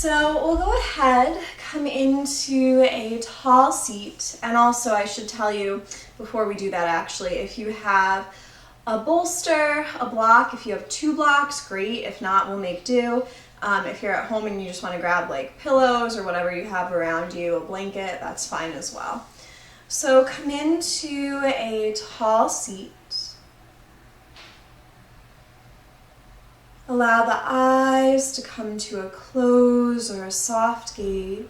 So we'll go ahead, come into a tall seat, and also I should tell you before we do that actually, if you have a bolster, a block, if you have 2 blocks, great. If not, we'll make do. If you're at home and you just want to grab like pillows or whatever you have around you, a blanket, that's fine as well. So come into a tall seat. Allow the eyes to come to a close or a soft gaze.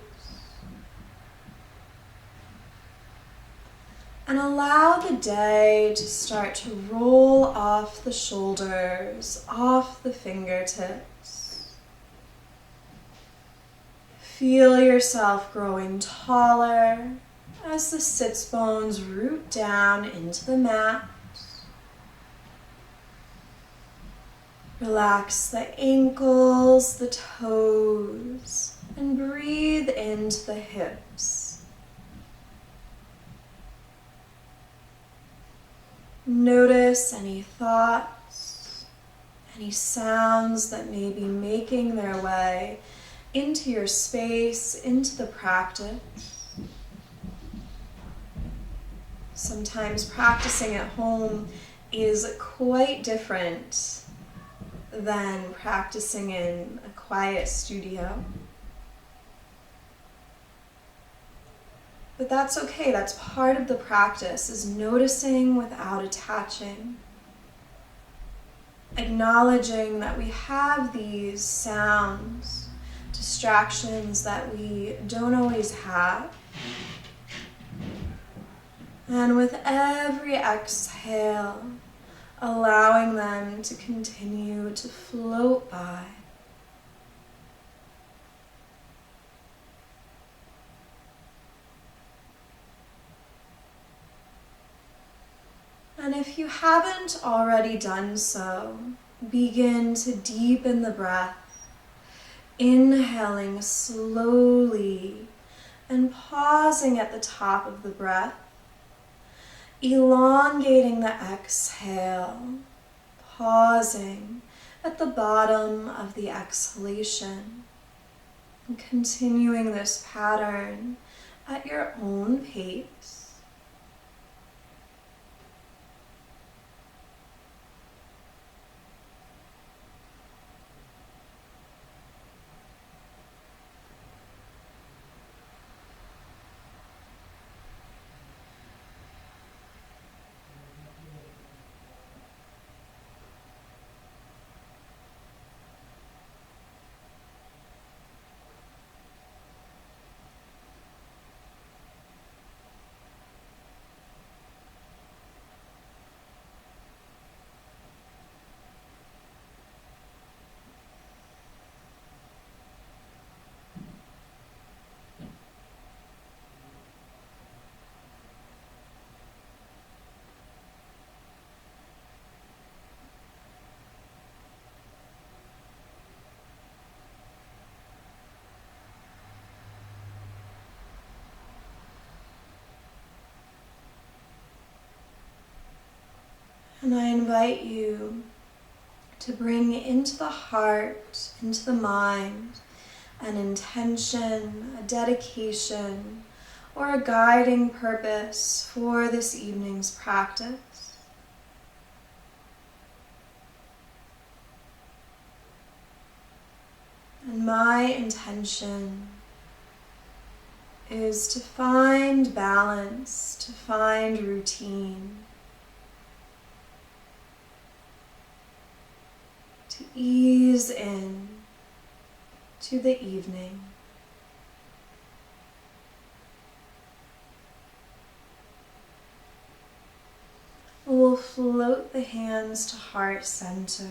And allow the day to start to roll off the shoulders, off the fingertips. Feel yourself growing taller as the sits bones root down into the mat. Relax the ankles, the toes, and breathe into the hips. Notice any thoughts, any sounds that may be making their way into your space, into the practice. Sometimes practicing at home is quite different than practicing in a quiet studio. But that's okay, that's part of the practice, is noticing without attaching. Acknowledging that we have these sounds, distractions that we don't always have. And with every exhale, allowing them to continue to float by. And if you haven't already done so, begin to deepen the breath, inhaling slowly and pausing at the top of the breath. Elongating the exhale, pausing at the bottom of the exhalation, and continuing this pattern at your own pace. And I invite you to bring into the heart, into the mind, an intention, a dedication, or a guiding purpose for this evening's practice. And my intention is to find balance, to find routine, to ease in to the evening. We'll float the hands to heart center.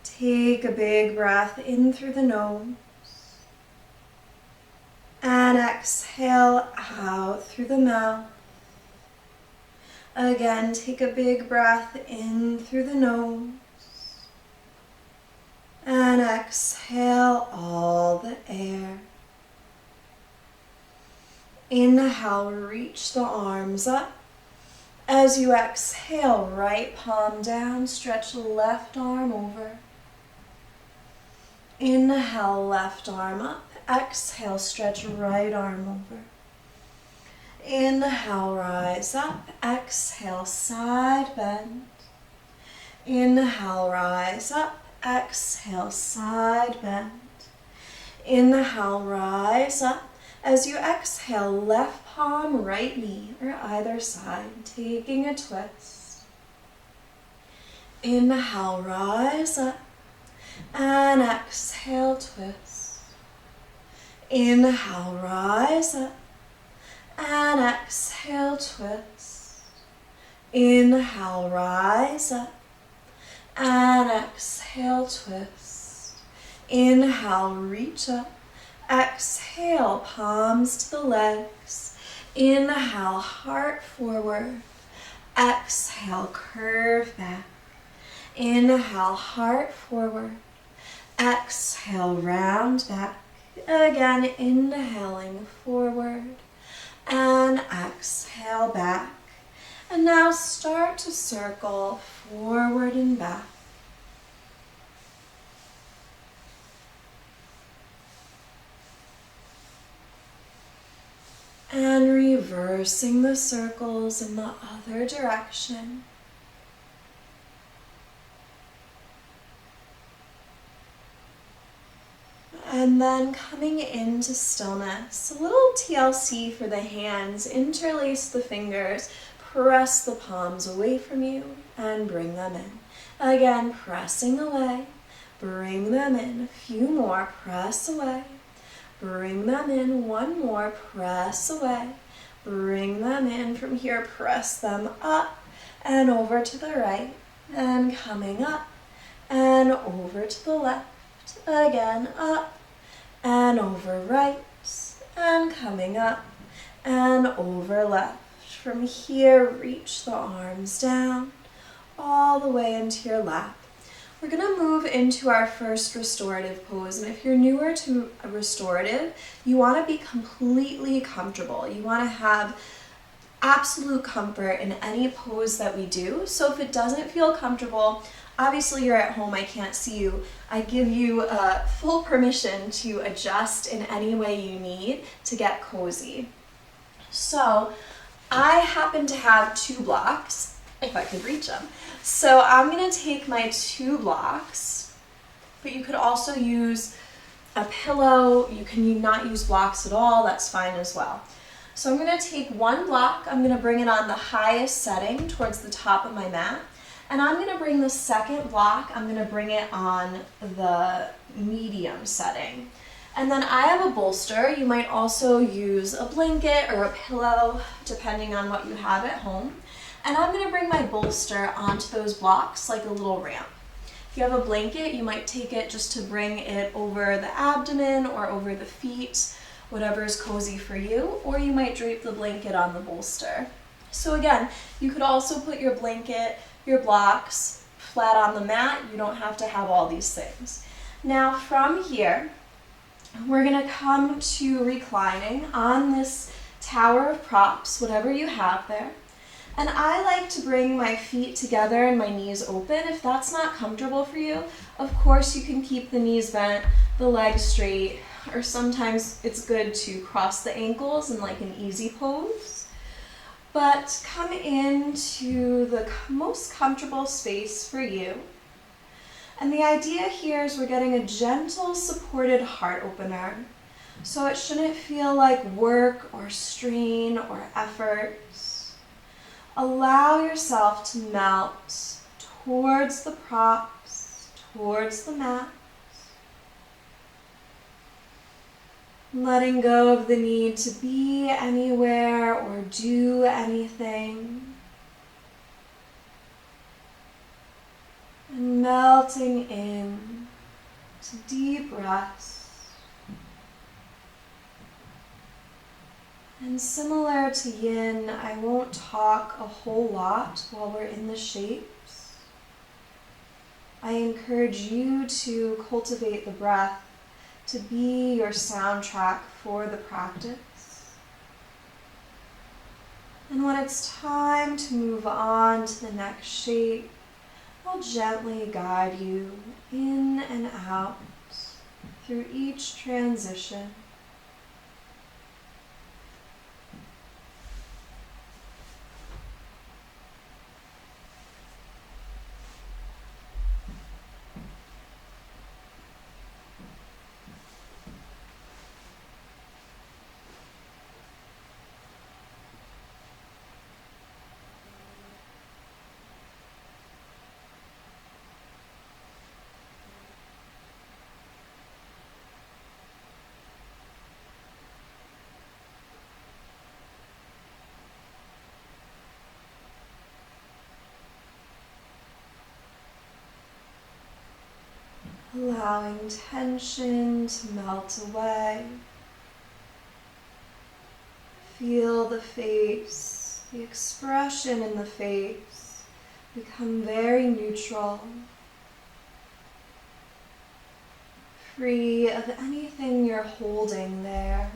Take a big breath in through the nose and exhale out through the mouth. Again, take a big breath in through the nose and exhale all the air. Inhale, reach the arms up. As you exhale, right palm down, stretch the left arm over. Inhale, left arm up. Exhale, stretch right arm over. Inhale, rise up. Exhale, side bend. Inhale, rise up. Exhale, side bend. Inhale, rise up. As you exhale, left palm, right knee, or either side, taking a twist. Inhale, rise up. And exhale, twist. Inhale, rise up. And exhale, twist. Inhale, rise up. And exhale, twist. Inhale, reach up. Exhale, palms to the legs. Inhale, heart forward. Exhale, curve back. Inhale, heart forward. Exhale, round back. Again, inhaling forward. And exhale back. And now start to circle forward and back. And reversing the circles in the other direction. And then coming into stillness, a little TLC for the hands, interlace the fingers, press the palms away from you and bring them in. Again, pressing away, bring them in, a few more, press away, bring them in, one more, press away, bring them in. From here, press them up and over to the right, and coming up and over to the left, again up and over right, and coming up and over left. From here, reach the arms down all the way into your lap. We're going to move into our first restorative pose, and if you're newer to a restorative, you want to be completely comfortable. You want to have absolute comfort in any pose that we do. So if it doesn't feel comfortable, obviously you're at home, I can't see you. I give you full permission to adjust in any way you need to get cozy. So I happen to have 2 blocks, if I could reach them. So I'm going to take my 2 blocks, but you could also use a pillow. You can not use blocks at all, that's fine as well. So I'm going to take 1 block, I'm going to bring it on the highest setting towards the top of my mat. And I'm going to bring the second block, I'm going to bring it on the medium setting. And then I have a bolster. You might also use a blanket or a pillow, depending on what you have at home. And I'm going to bring my bolster onto those blocks like a little ramp. If you have a blanket, you might take it just to bring it over the abdomen or over the feet, whatever is cozy for you, or you might drape the blanket on the bolster. So again, you could also put your blanket, your blocks flat on the mat. You don't have to have all these things. Now from here, we're going to come to reclining on this tower of props, whatever you have there. And I like to bring my feet together and my knees open. If that's not comfortable for you, of course you can keep the knees bent, the legs straight, or sometimes it's good to cross the ankles in like an easy pose. But come into the most comfortable space for you. And the idea here is we're getting a gentle supported heart opener. So it shouldn't feel like work or strain or effort. Allow yourself to melt towards the props, towards the mat. Letting go of the need to be anywhere or do anything. And melting in to deep rest. And similar to yin, I won't talk a whole lot while we're in the shapes. I encourage you to cultivate the breath to be your soundtrack for the practice. And when it's time to move on to the next shape, I'll gently guide you in and out through each transition. Allowing tension to melt away. Feel the face, the expression in the face become very neutral, free of anything you're holding there.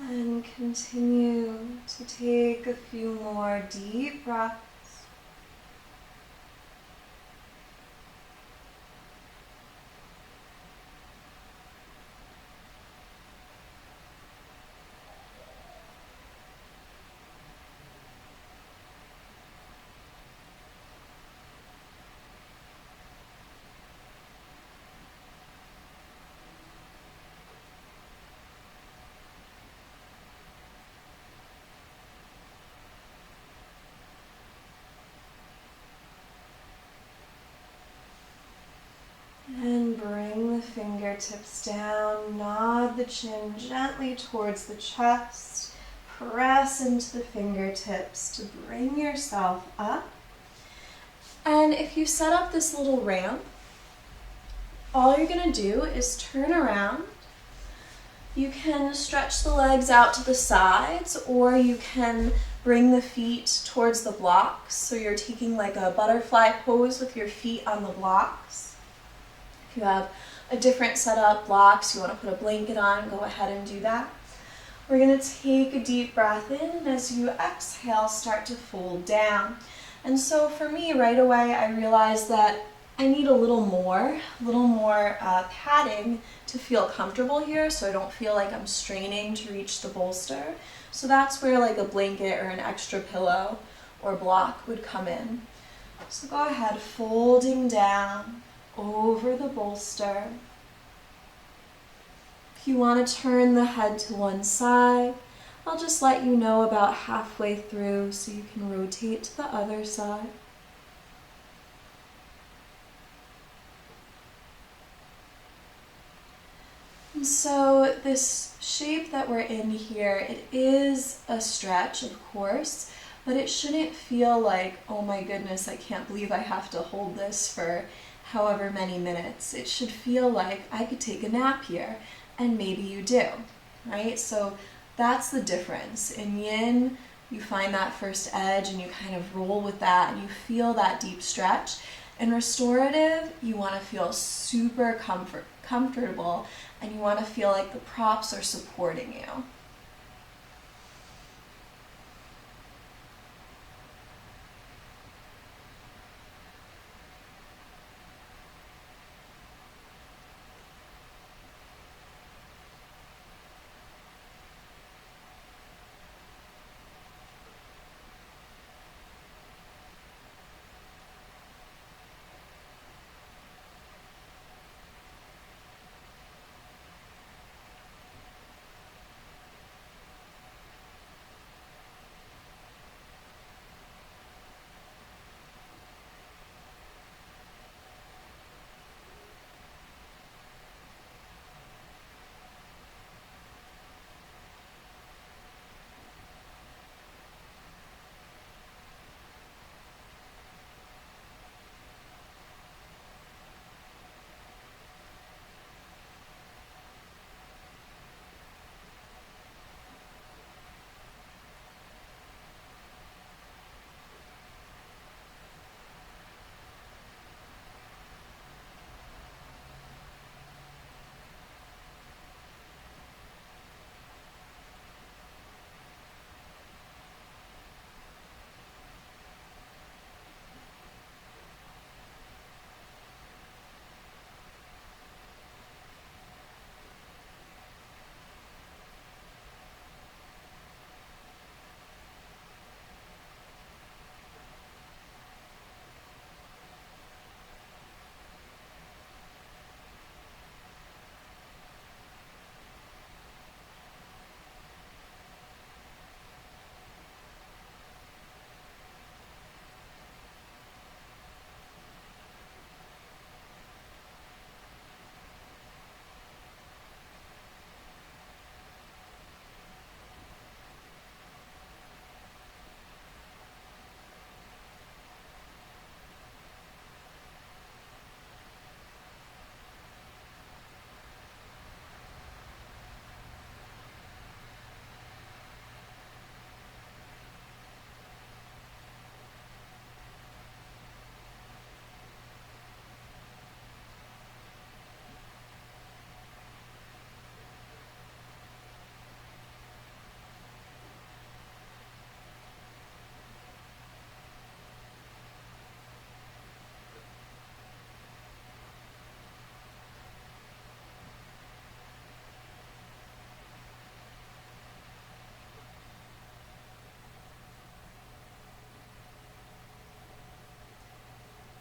And continue to take a few more deep breaths. And bring the fingertips down, nod the chin gently towards the chest, press into the fingertips to bring yourself up. And if you set up this little ramp, all you're gonna do is turn around. You can stretch the legs out to the sides, or you can bring the feet towards the blocks. So you're taking like a butterfly pose with your feet on the blocks. If you have a different setup, blocks, you want to put a blanket on, go ahead and do that. We're going to take a deep breath in, and as you exhale, start to fold down. And so for me, right away, I realized that I need a little more padding to feel comfortable here, so I don't feel like I'm straining to reach the bolster. So that's where like a blanket or an extra pillow or block would come in. So go ahead, folding down over the bolster. If you want to turn the head to one side, I'll just let you know about halfway through so you can rotate to the other side. And so this shape that we're in here, it is a stretch, of course, but it shouldn't feel like, oh my goodness, I can't believe I have to hold this for however many minutes. It should feel like I could take a nap here, and maybe you do, right? So that's the difference. In yin, you find that first edge and you kind of roll with that and you feel that deep stretch. In restorative, you want to feel super comfortable and you want to feel like the props are supporting you.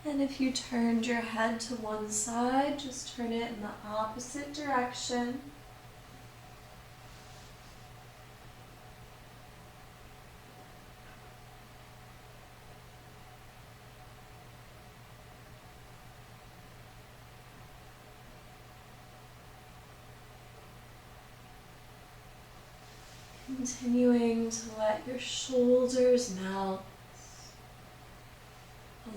And if you turned your head to one side, just turn it in the opposite direction. Continuing to let your shoulders melt,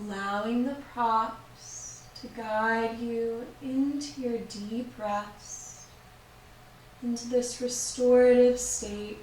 allowing the props to guide you into your deep rest, into this restorative state.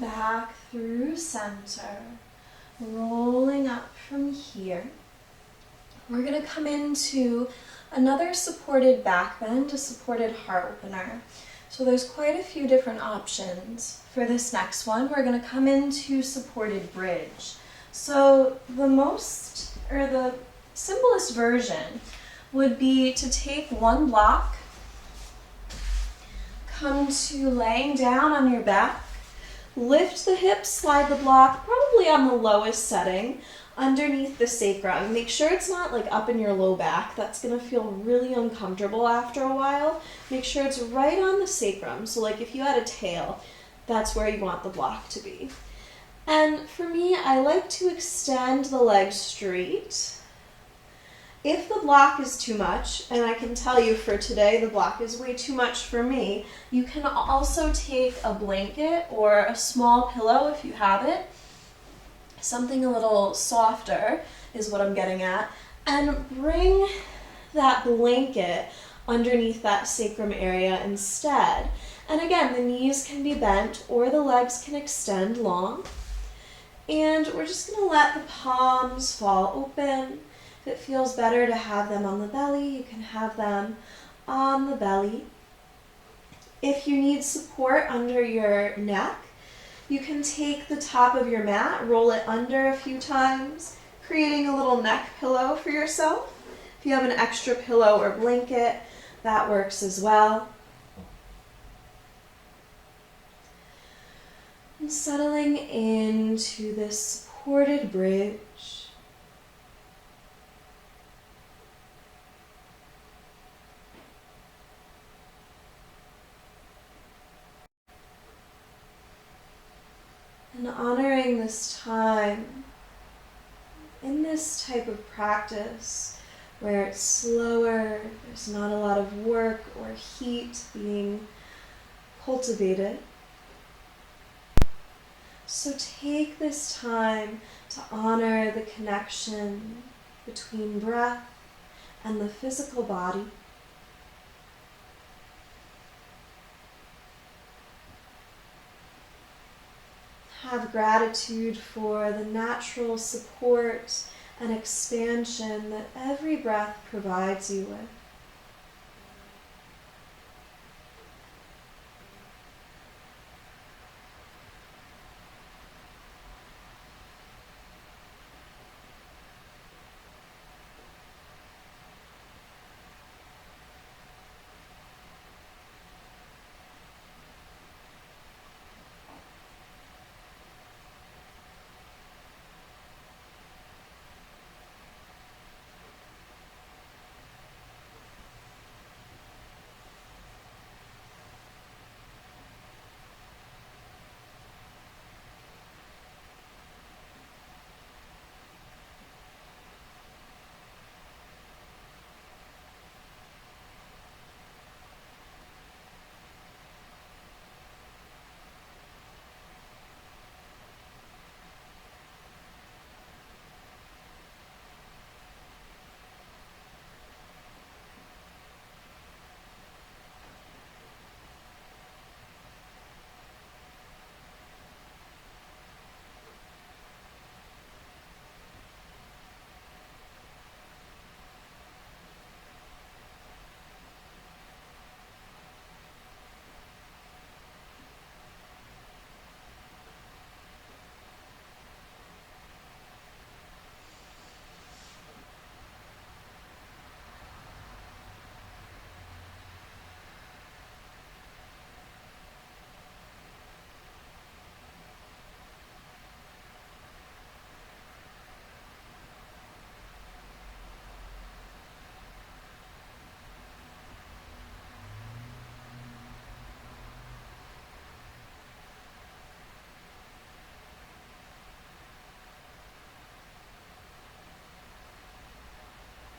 back through center, rolling up from here. We're going to come into another supported back bend, a supported heart opener. So there's quite a few different options. For this next one, we're going to come into supported bridge. So the simplest version would be to take one block, come to laying down on your back, lift the hips, slide the block, probably on the lowest setting, underneath the sacrum. Make sure it's not like up in your low back. That's gonna feel really uncomfortable after a while. Make sure it's right on the sacrum. So like if you had a tail, that's where you want the block to be. And for me, I like to extend the legs straight. If the block is too much, and I can tell you for today the block is way too much for me, you can also take a blanket or a small pillow if you have it. Something a little softer is what I'm getting at, and bring that blanket underneath that sacrum area instead. And again, the knees can be bent or the legs can extend long. And we're just going to let the palms fall open. If it feels better to have them on the belly, you can have them on the belly. If you need support under your neck, you can take the top of your mat, roll it under a few times, creating a little neck pillow for yourself. If you have an extra pillow or blanket, that works as well. And settling into this supported bridge. And honoring this time in this type of practice where it's slower, there's not a lot of work or heat being cultivated. So take this time to honor the connection between breath and the physical body. Have gratitude for the natural support and expansion that every breath provides you with.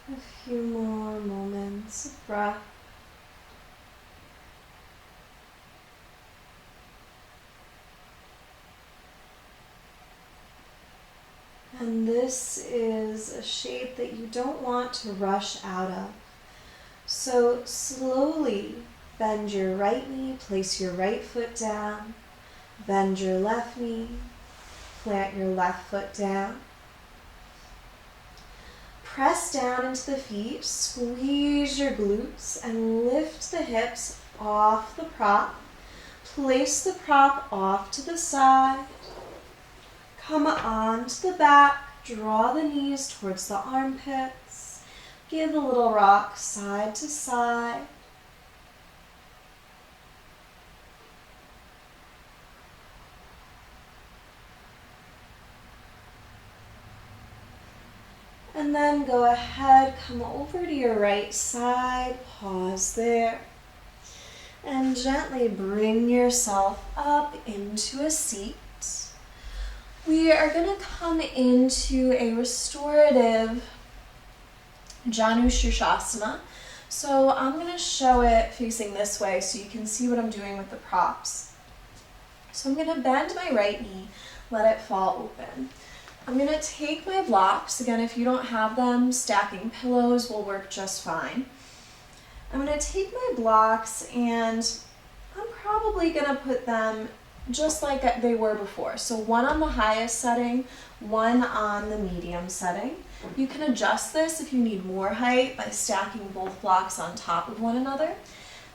A few more moments of breath. And this is a shape that you don't want to rush out of. So slowly bend your right knee, place your right foot down, Bend your left knee, plant your left foot down. Press down into the feet, squeeze your glutes, and lift the hips off the prop. Place the prop off to the side. Come onto the back, draw the knees towards the armpits. Give a little rock side to side. And then go ahead, come over to your right side, pause there. And gently bring yourself up into a seat. We are going to come into a restorative Janu Shirshasana. So I'm going to show it facing this way so you can see what I'm doing with the props. So I'm going to bend my right knee, let it fall open. I'm going to take my blocks. Again, if you don't have them, stacking pillows will work just fine. I'm going to take my blocks and I'm probably going to put them just like they were before. So one on the highest setting, one on the medium setting. You can adjust this if you need more height by stacking both blocks on top of one another.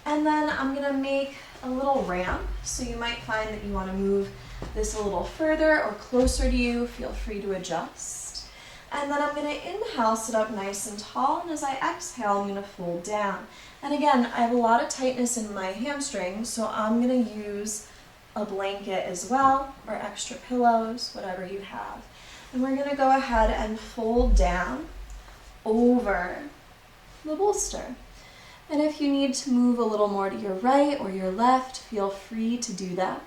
And then I'm going to make a little ramp. So you might find that you want to move this a little further or closer to you. Feel free to adjust. And then I'm going to inhale, sit up nice and tall. And as I exhale, I'm going to fold down. And again, I have a lot of tightness in my hamstrings, so I'm going to use a blanket as well, or extra pillows, whatever you have. And we're going to go ahead and fold down over the bolster. And if you need to move a little more to your right or your left, feel free to do that.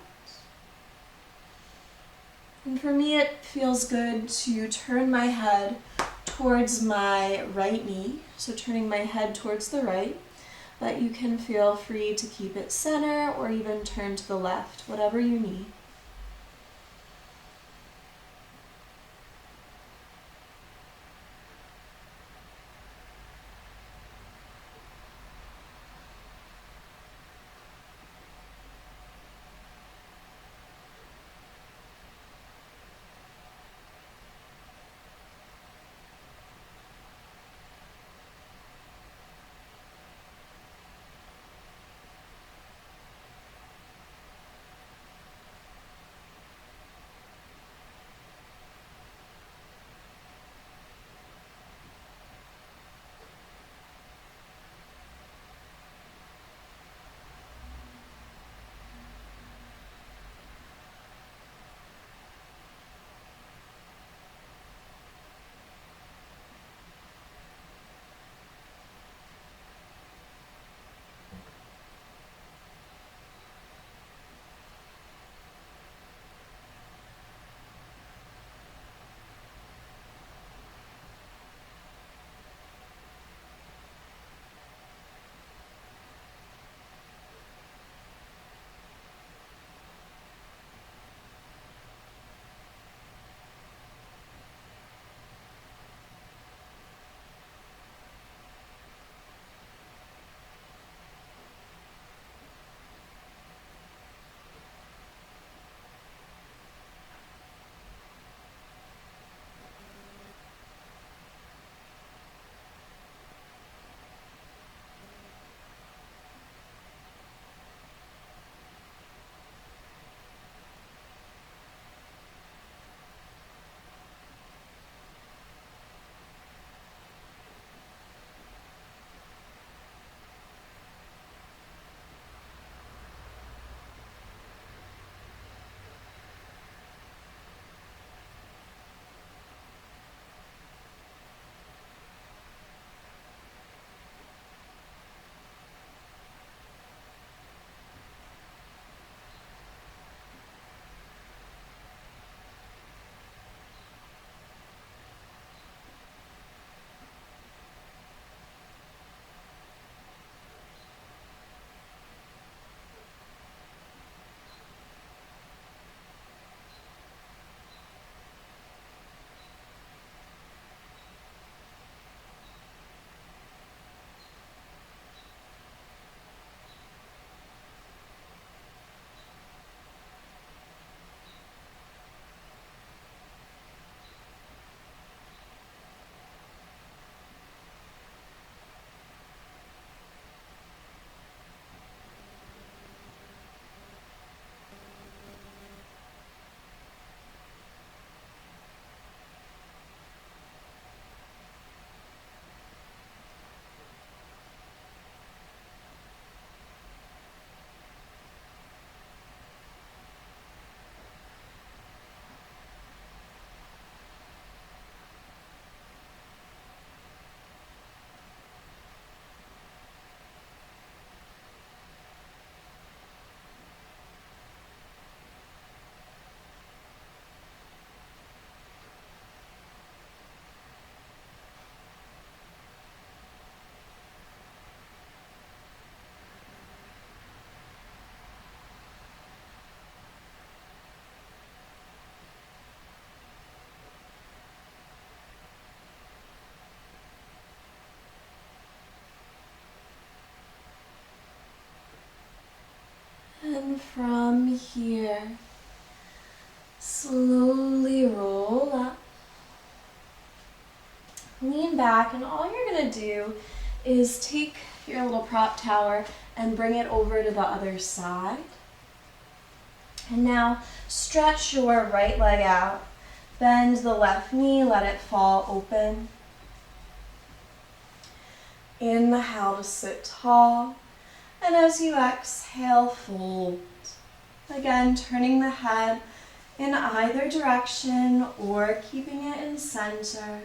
And for me, it feels good to turn my head towards my right knee, so turning my head towards the right, but you can feel free to keep it center or even turn to the left, whatever you need. And from here, slowly roll up. Lean back, and all you're going to do is take your little prop tower and bring it over to the other side. And now stretch your right leg out. Bend the left knee, let it fall open. Inhale to sit tall. And as you exhale, fold. Again, turning the head in either direction or keeping it in center.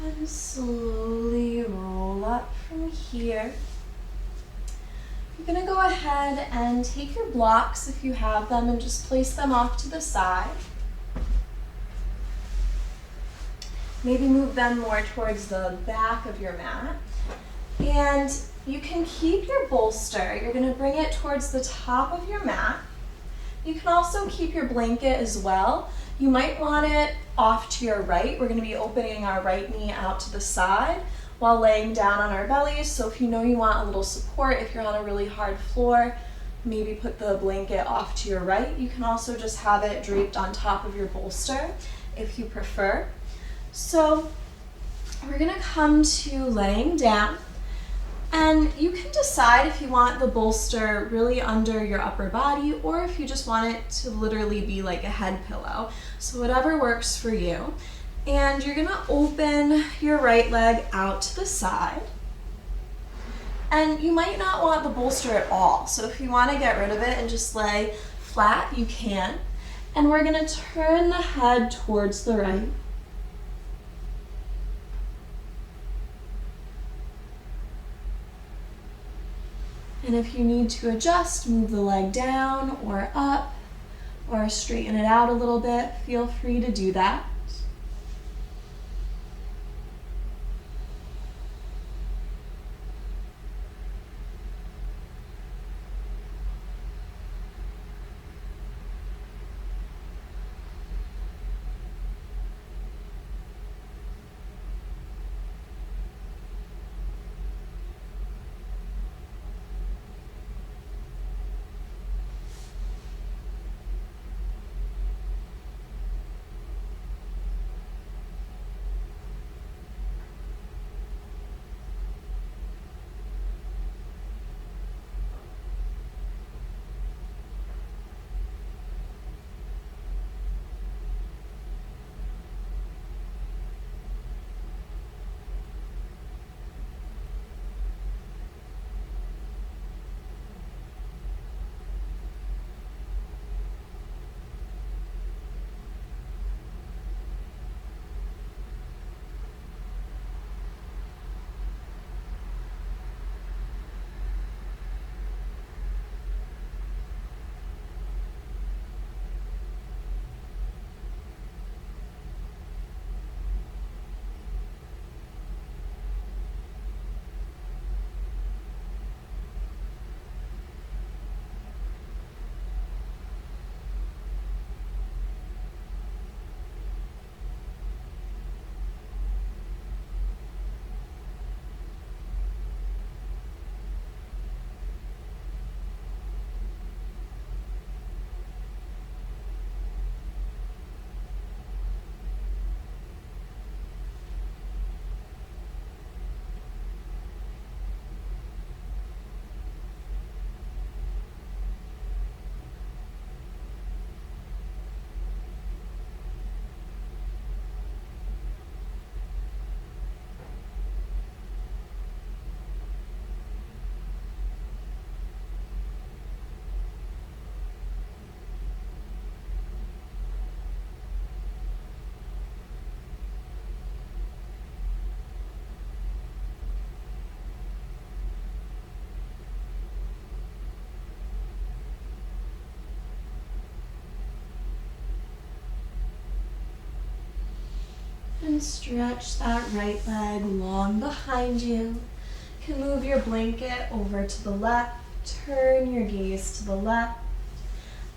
And slowly roll up from here. You're gonna go ahead and take your blocks if you have them and just place them off to the side. Maybe move them more towards the back of your mat. And you can keep your bolster. You're gonna bring it towards the top of your mat. You can also keep your blanket as well. You might want it off to your right. We're gonna be opening our right knee out to the side while laying down on our bellies. So if you know you want a little support, if you're on a really hard floor, maybe put the blanket off to your right. You can also just have it draped on top of your bolster if you prefer. So we're gonna come to laying down, and you can decide if you want the bolster really under your upper body or if you just want it to literally be like a head pillow. So whatever works for you. And you're gonna open your right leg out to the side. And you might not want the bolster at all. So if you wanna get rid of it and just lay flat, you can. And we're gonna turn the head towards the right. And if you need to adjust, move the leg down or up or straighten it out a little bit, feel free to do that. And stretch that right leg long behind you. You can move your blanket over to the left, turn your gaze to the left,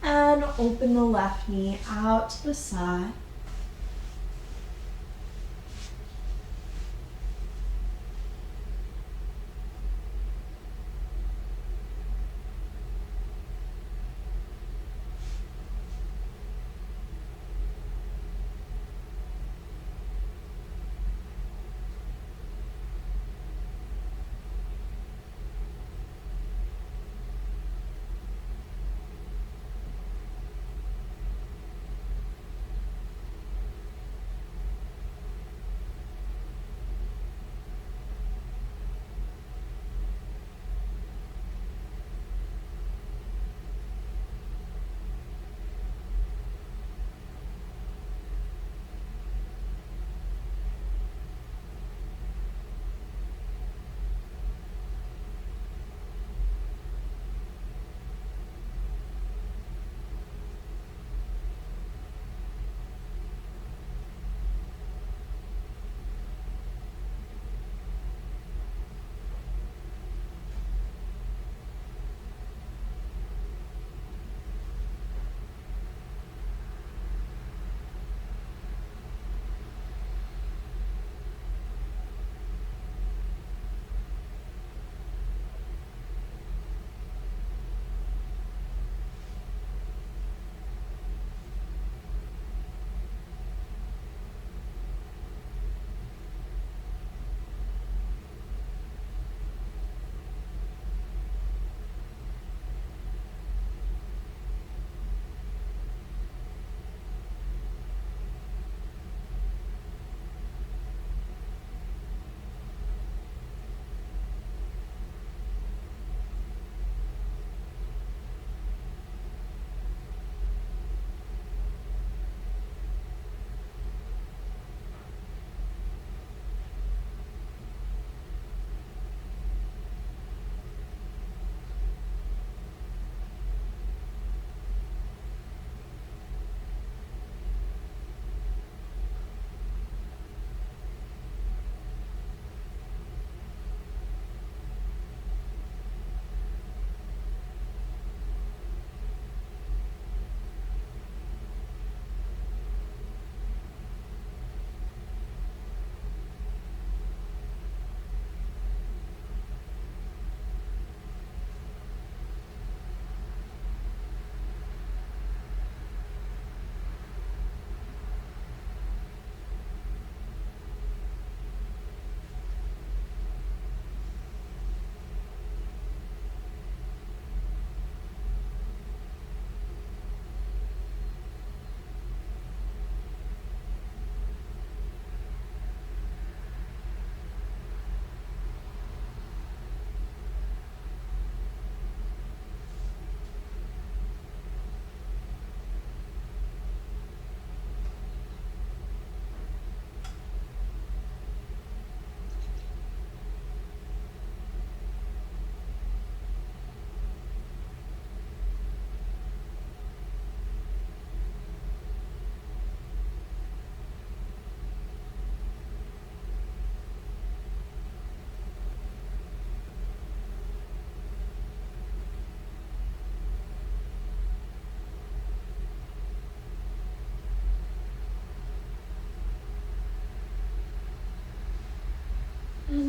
and open the left knee out to the side.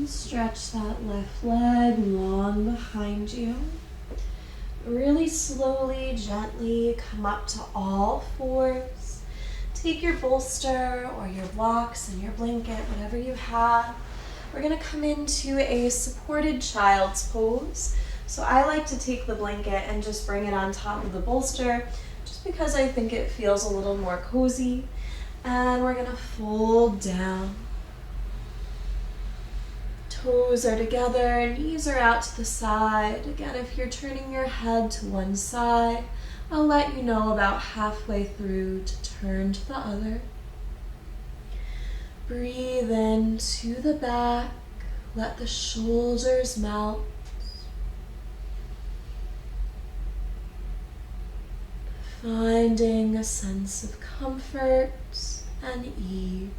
And stretch that left leg long behind you. Really slowly, gently come up to all fours. Take your bolster or your blocks and your blanket, whatever you have. We're gonna come into a supported child's pose. So I like to take the blanket and just bring it on top of the bolster, just because I think it feels a little more cozy. And we're gonna fold down. Toes are together, knees are out to the side. Again, if you're turning your head to one side, I'll let you know about halfway through to turn to the other. Breathe in to the back. Let the shoulders melt. Finding a sense of comfort and ease.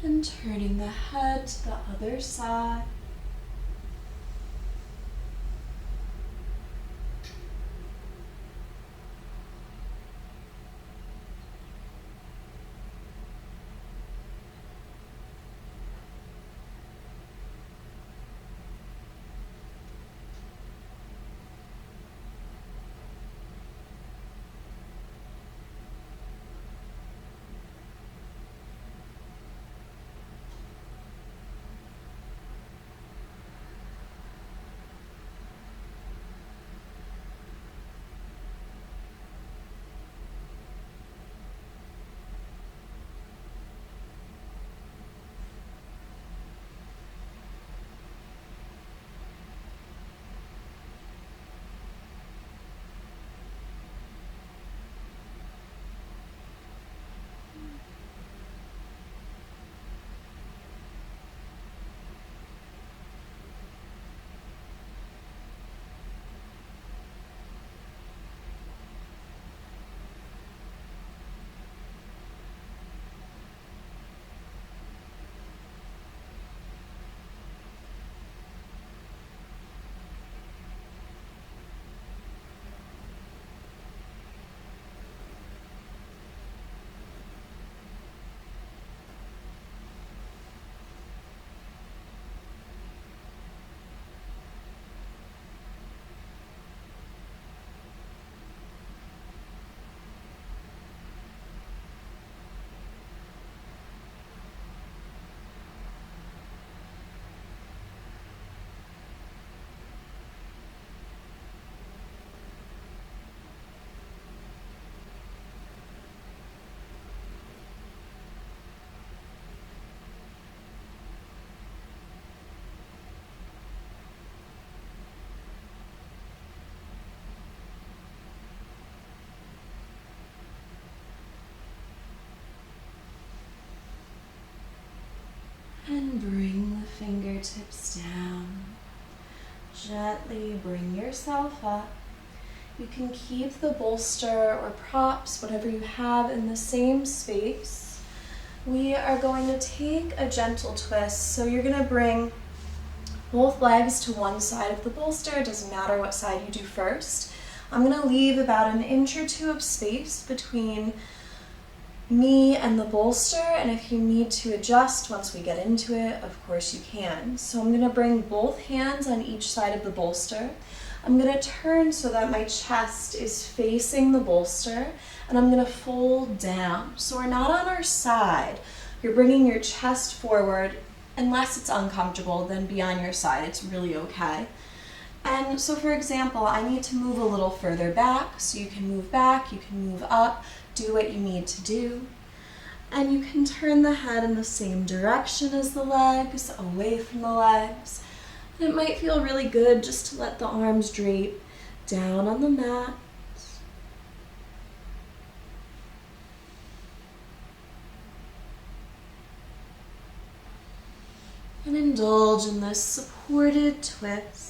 And turning the head to the other side. And bring the fingertips down. gently bring yourself up. You can keep the bolster or props, whatever you have, in the same space. We are going to take a gentle twist. So you're going to bring both legs to one side of the bolster. It doesn't matter what side you do first. I'm going to leave about an inch or two of space between me and the bolster, and if you need to adjust once we get into it, of course you can. So I'm going to bring both hands on each side of the bolster. I'm going to turn so that my chest is facing the bolster, and I'm going to fold down. So we're not on our side. You're bringing your chest forward. Unless it's uncomfortable, then be on your side. It's really okay. And so for example, I need to move a little further back, so you can move back, you can move up, do what you need to do. And you can turn the head in the same direction as the legs, away from the legs. And it might feel really good just to let the arms drape down on the mat. And indulge in this supported twist.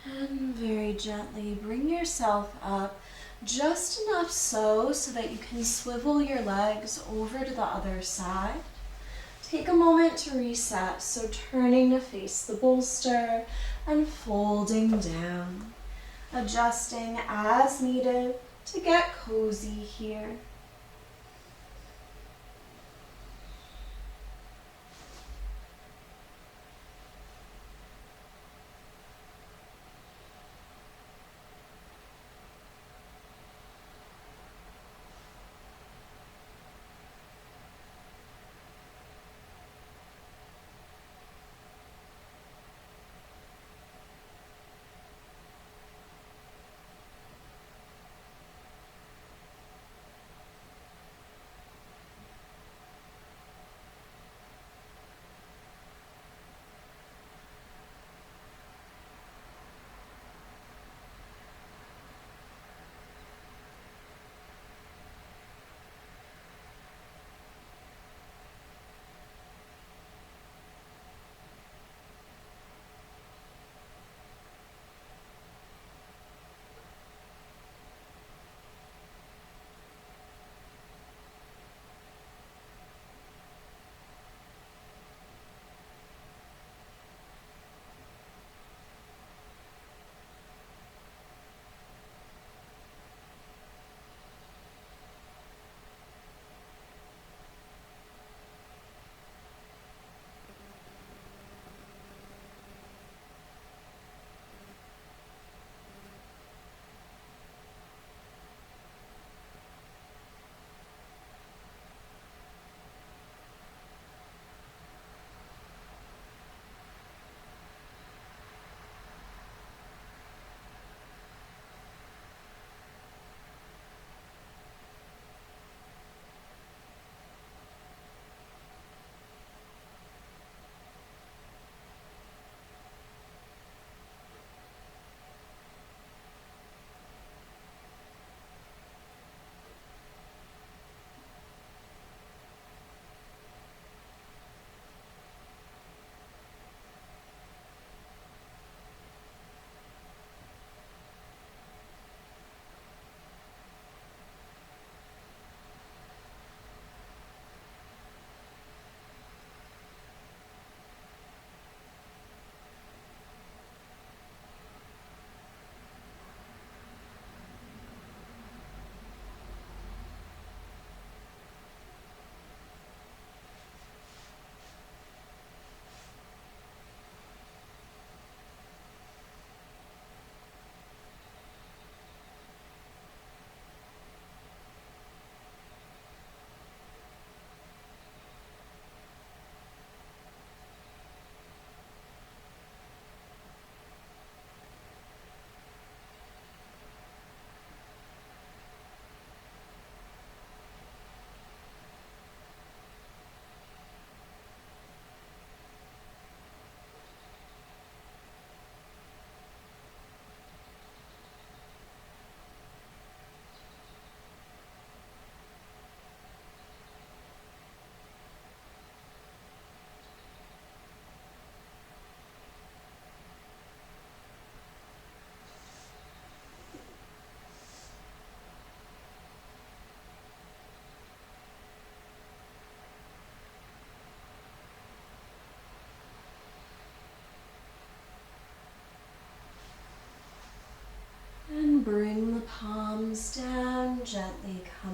And very gently bring yourself up just enough so that you can swivel your legs over to the other side. Take a moment to reset, so turning to face the bolster and folding down, adjusting as needed to get cozy here.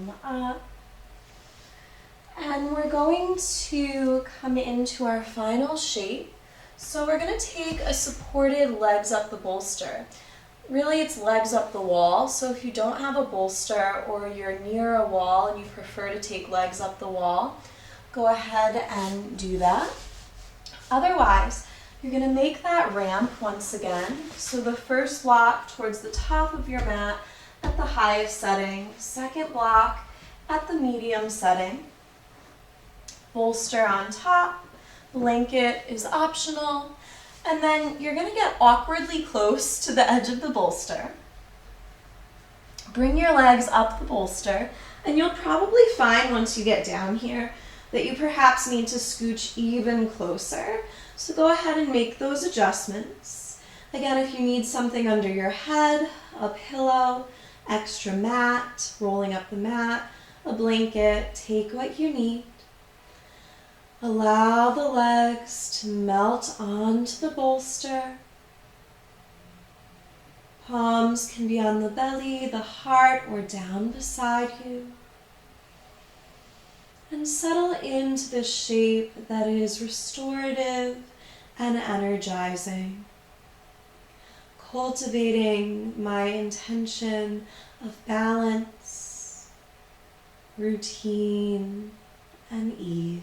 Come up. And we're going to come into our final shape. So we're going to take a supported legs up the bolster. Really, it's legs up the wall. So if you don't have a bolster or you're near a wall and you prefer to take legs up the wall, go ahead and do that. Otherwise, you're going to make that ramp once again. So the first block towards the top of your mat at the highest setting, second block at the medium setting, bolster on top, blanket is optional, and then you're going to get awkwardly close to the edge of the bolster. Bring your legs up the bolster, and you'll probably find once you get down here that you perhaps need to scooch even closer. So go ahead and make those adjustments. Again, if you need something under your head, a pillow, extra mat, rolling up the mat, a blanket, take what you need. Allow the legs to melt onto the bolster. Palms can be on the belly, the heart, or down beside you. And settle into the shape that is restorative and energizing. Cultivating my intention of balance, routine, and ease.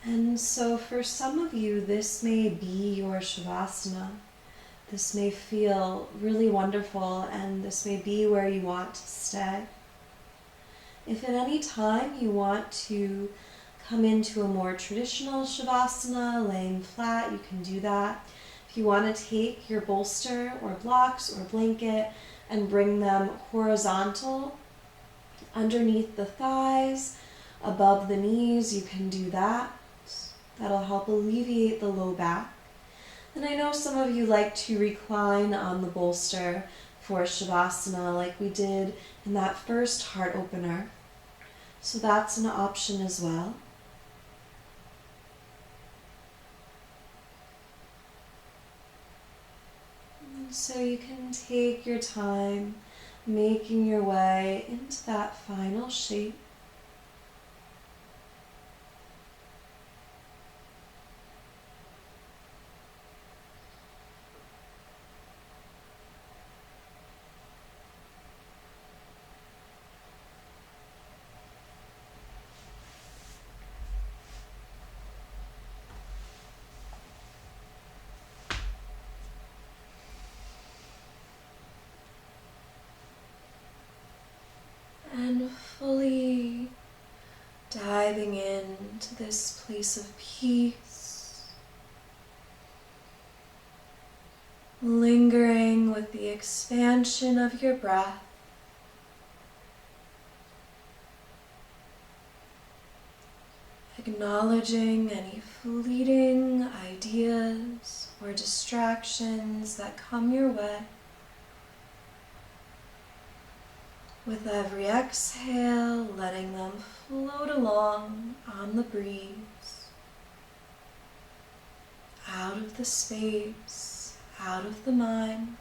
And so for some of you, this may be your Shavasana. This may feel really wonderful, and this may be where you want to stay. If at any time you want to come into a more traditional Shavasana, laying flat, you can do that. If you want to take your bolster or blocks or blanket and bring them horizontal underneath the thighs, above the knees, you can do that. That'll help alleviate the low back. And I know some of you like to recline on the bolster for Shavasana like we did in that first heart opener. So that's an option as well. And so you can take your time making your way into that final shape. And fully diving into this place of peace, lingering with the expansion of your breath, acknowledging any fleeting ideas or distractions that come your way. With every exhale, letting them float along on the breeze, out of the space, out of the mind.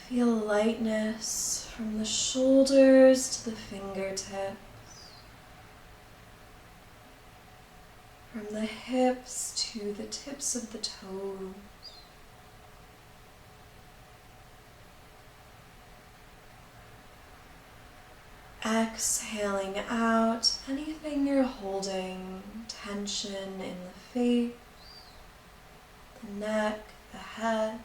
Feel lightness from the shoulders to the fingertips. from the hips to the tips of the toes. Exhaling out anything you're holding, tension in the face, the neck, the head.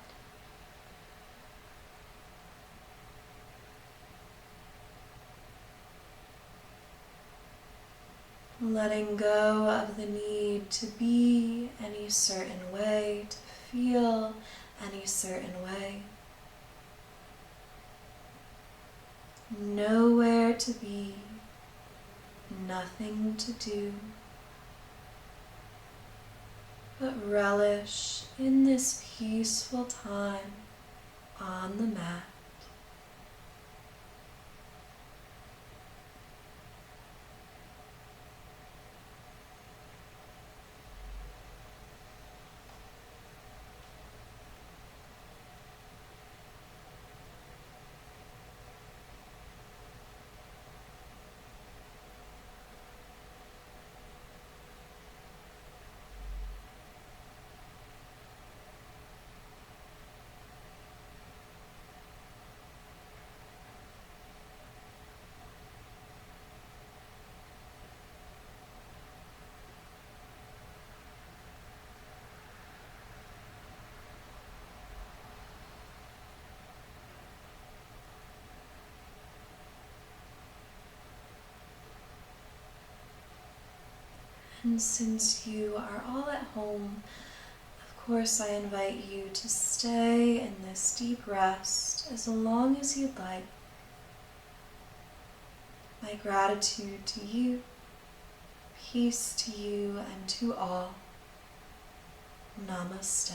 Letting go of the need to be any certain way, to feel any certain way. Nowhere to be, nothing to do, but relish in this peaceful time on the mat. And since you are all at home, of course I invite you to stay in this deep rest as long as you'd like. My gratitude to you, peace to you and to all. Namaste.